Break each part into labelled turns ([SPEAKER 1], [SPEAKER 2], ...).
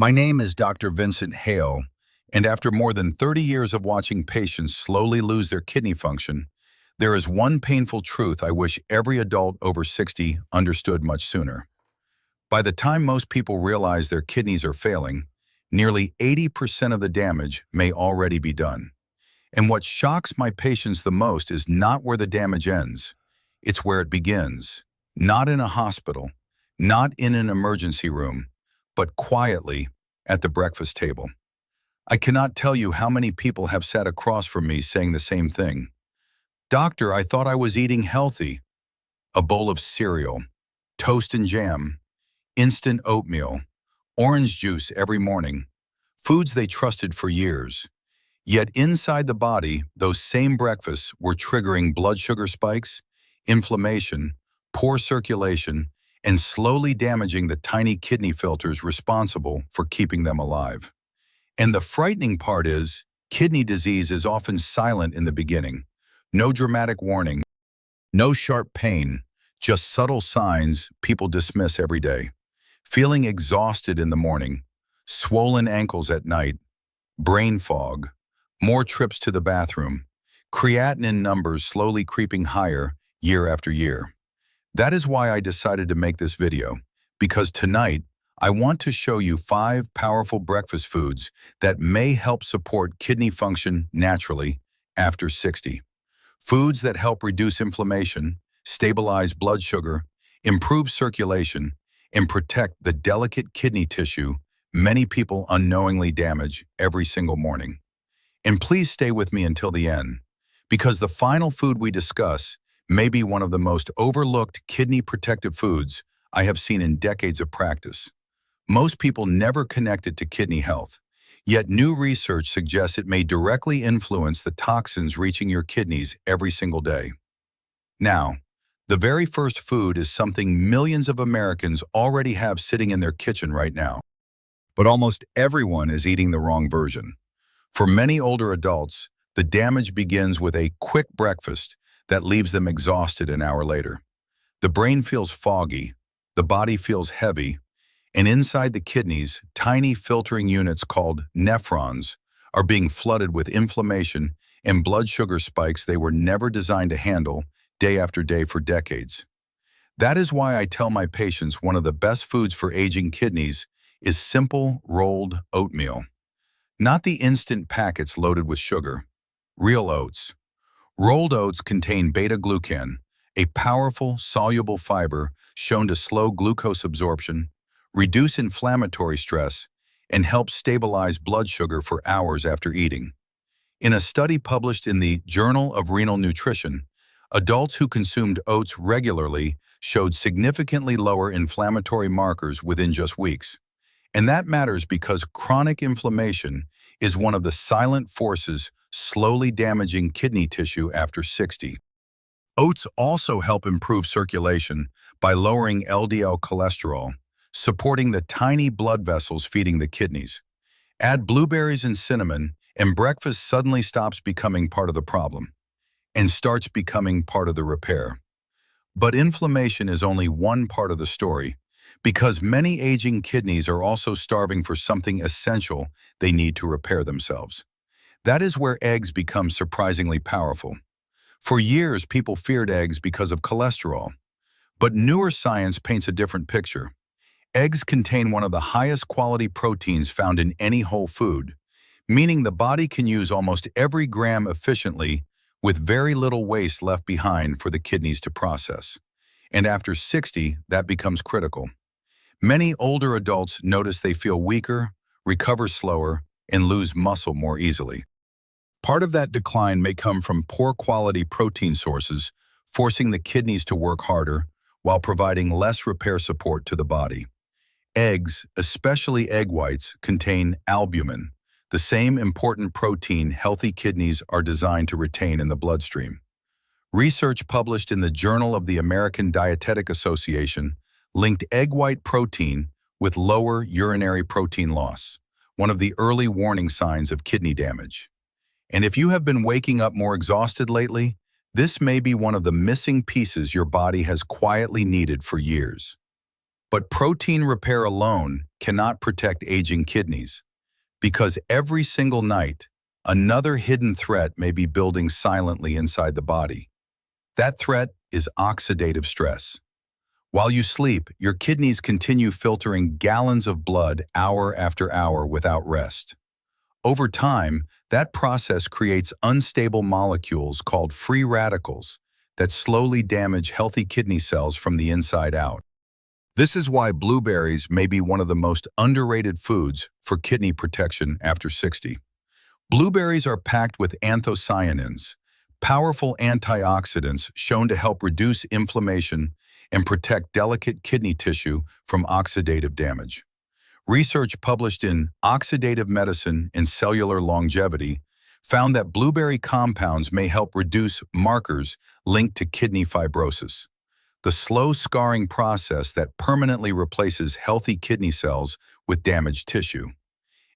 [SPEAKER 1] My name is Dr. Vincent Hale, and after more than 30 years of watching patients slowly lose their kidney function, there is one painful truth I wish every adult over 60 understood much sooner. By the time most people realize their kidneys are failing, nearly 80% of the damage may already be done. And what shocks my patients the most is not where the damage ends, it's where it begins. Not in a hospital, not in an emergency room, but quietly at the breakfast table. I cannot tell you how many people have sat across from me saying the same thing. Doctor, I thought I was eating healthy. A bowl of cereal, toast and jam, instant oatmeal, orange juice every morning, foods they trusted for years. Yet inside the body, those same breakfasts were triggering blood sugar spikes, inflammation, poor circulation, and slowly damaging the tiny kidney filters responsible for keeping them alive. And the frightening part is, kidney disease is often silent in the beginning. No dramatic warning, no sharp pain, just subtle signs people dismiss every day. Feeling exhausted in the morning, swollen ankles at night, brain fog, more trips to the bathroom, creatinine numbers slowly creeping higher year after year. That is why I decided to make this video, because tonight I want to show you 5 powerful breakfast foods that may help support kidney function naturally after 60. Foods that help reduce inflammation, stabilize blood sugar, improve circulation, and protect the delicate kidney tissue many people unknowingly damage every single morning. And please stay with me until the end, because the final food we discuss may be one of the most overlooked kidney protective foods I have seen in decades of practice. Most people never connect it to kidney health, yet new research suggests it may directly influence the toxins reaching your kidneys every single day. Now, the very first food is something millions of Americans already have sitting in their kitchen right now. But almost everyone is eating the wrong version. For many older adults, the damage begins with a quick breakfast that leaves them exhausted an hour later. The brain feels foggy, the body feels heavy, and inside the kidneys, tiny filtering units called nephrons are being flooded with inflammation and blood sugar spikes they were never designed to handle day after day for decades. That is why I tell my patients one of the best foods for aging kidneys is simple rolled oatmeal. Not the instant packets loaded with sugar. Real oats. Rolled oats contain beta-glucan, a powerful, soluble fiber shown to slow glucose absorption, reduce inflammatory stress, and help stabilize blood sugar for hours after eating. In a study published in the Journal of Renal Nutrition, adults who consumed oats regularly showed significantly lower inflammatory markers within just weeks. And that matters because chronic inflammation is one of the silent forces slowly damaging kidney tissue after 60. Oats also help improve circulation by lowering LDL cholesterol, supporting the tiny blood vessels feeding the kidneys. Add blueberries and cinnamon, and breakfast suddenly stops becoming part of the problem and starts becoming part of the repair. But inflammation is only one part of the story, because many aging kidneys are also starving for something essential they need to repair themselves. That is where eggs become surprisingly powerful. For years, people feared eggs because of cholesterol. But newer science paints a different picture. Eggs contain one of the highest quality proteins found in any whole food, meaning the body can use almost every gram efficiently with very little waste left behind for the kidneys to process. And after 60, that becomes critical. Many older adults notice they feel weaker, recover slower, and lose muscle more easily. Part of that decline may come from poor quality protein sources, forcing the kidneys to work harder while providing less repair support to the body. Eggs, especially egg whites, contain albumin, the same important protein healthy kidneys are designed to retain in the bloodstream. Research published in the Journal of the American Dietetic Association linked egg white protein with lower urinary protein loss, one of the early warning signs of kidney damage. And if you have been waking up more exhausted lately, this may be one of the missing pieces your body has quietly needed for years. But protein repair alone cannot protect aging kidneys, because every single night, another hidden threat may be building silently inside the body. That threat is oxidative stress. While you sleep, your kidneys continue filtering gallons of blood hour after hour without rest. Over time, that process creates unstable molecules called free radicals that slowly damage healthy kidney cells from the inside out. This is why blueberries may be one of the most underrated foods for kidney protection after 60. Blueberries are packed with anthocyanins, powerful antioxidants shown to help reduce inflammation and protect delicate kidney tissue from oxidative damage. Research published in Oxidative Medicine and Cellular Longevity found that blueberry compounds may help reduce markers linked to kidney fibrosis, the slow scarring process that permanently replaces healthy kidney cells with damaged tissue.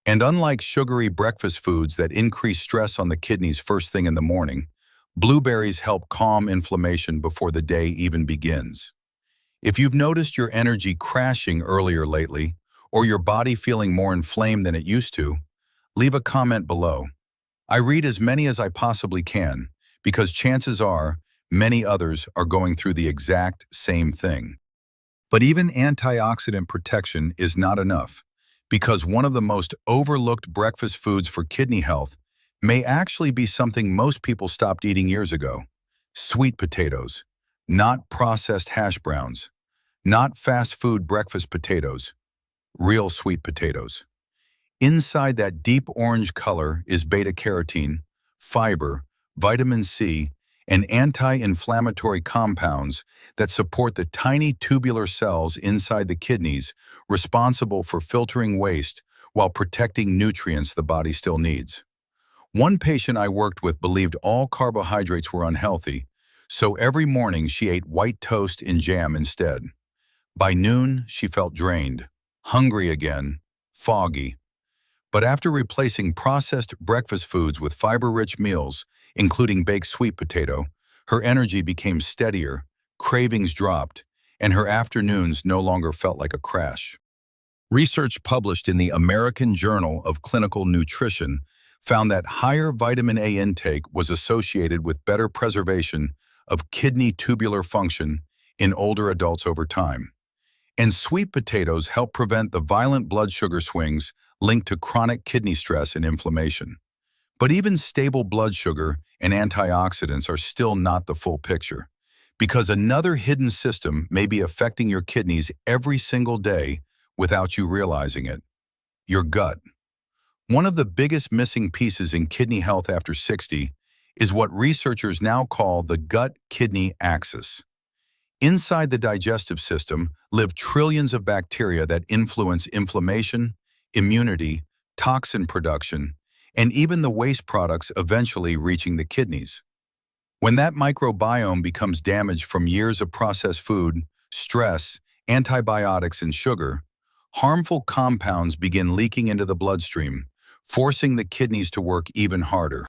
[SPEAKER 1] And unlike sugary breakfast foods that increase stress on the kidneys first thing in the morning, blueberries help calm inflammation before the day even begins. If you've noticed your energy crashing earlier lately, or your body feeling more inflamed than it used to, leave a comment below. I read as many as I possibly can, because chances are many others are going through the exact same thing. But even antioxidant protection is not enough, because one of the most overlooked breakfast foods for kidney health may actually be something most people stopped eating years ago: sweet potatoes, not processed hash browns, not fast food breakfast potatoes, real sweet potatoes. Inside that deep orange color is beta-carotene, fiber, vitamin C, and anti-inflammatory compounds that support the tiny tubular cells inside the kidneys responsible for filtering waste while protecting nutrients the body still needs. One patient I worked with believed all carbohydrates were unhealthy, so every morning she ate white toast and jam instead. By noon, she felt drained, hungry again, foggy. But after replacing processed breakfast foods with fiber-rich meals, including baked sweet potato, her energy became steadier, cravings dropped, and her afternoons no longer felt like a crash. Research published in the American Journal of Clinical Nutrition found that higher vitamin A intake was associated with better preservation of kidney tubular function in older adults over time. And sweet potatoes help prevent the violent blood sugar swings linked to chronic kidney stress and inflammation. But even stable blood sugar and antioxidants are still not the full picture, because another hidden system may be affecting your kidneys every single day without you realizing it: your gut. One of the biggest missing pieces in kidney health after 60 is what researchers now call the gut-kidney axis. Inside the digestive system live trillions of bacteria that influence inflammation, immunity, toxin production, and even the waste products eventually reaching the kidneys. When that microbiome becomes damaged from years of processed food, stress, antibiotics, and sugar, harmful compounds begin leaking into the bloodstream, forcing the kidneys to work even harder.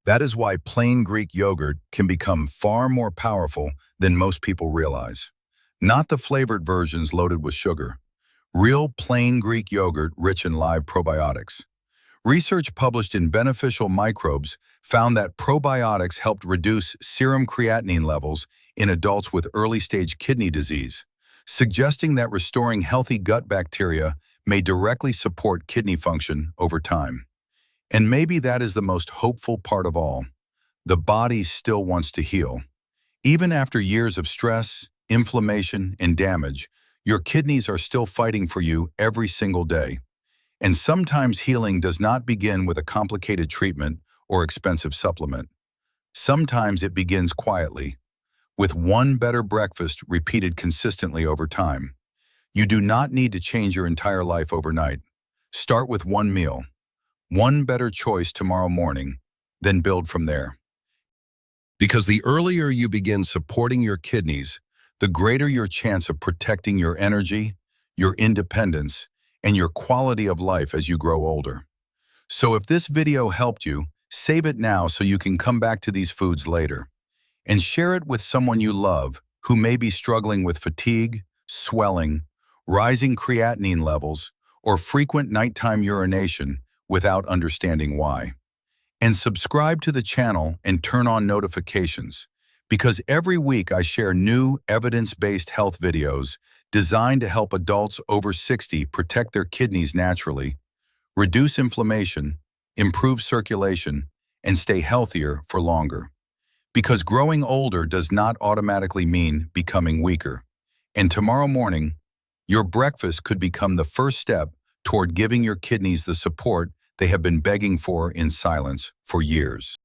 [SPEAKER 1] That is why plain Greek yogurt can become far more powerful than most people realize. Not the flavored versions loaded with sugar. Real plain Greek yogurt rich in live probiotics. Research published in Beneficial Microbes found that probiotics helped reduce serum creatinine levels in adults with early-stage kidney disease, suggesting that restoring healthy gut bacteria may directly support kidney function over time. And maybe that is the most hopeful part of all. The body still wants to heal. Even after years of stress, inflammation, and damage, your kidneys are still fighting for you every single day. And sometimes healing does not begin with a complicated treatment or expensive supplement. Sometimes it begins quietly, with one better breakfast repeated consistently over time. You do not need to change your entire life overnight. Start with one meal, one better choice tomorrow morning, then build from there. Because the earlier you begin supporting your kidneys, the greater your chance of protecting your energy, your independence, and your quality of life as you grow older. So if this video helped you, save it now so you can come back to these foods later. And share it with someone you love who may be struggling with fatigue, swelling, rising creatinine levels, or frequent nighttime urination without understanding why. And subscribe to the channel and turn on notifications, because every week I share new evidence-based health videos designed to help adults over 60 protect their kidneys naturally, reduce inflammation, improve circulation, and stay healthier for longer. Because growing older does not automatically mean becoming weaker. And tomorrow morning, your breakfast could become the first step toward giving your kidneys the support they have been begging for in silence for years.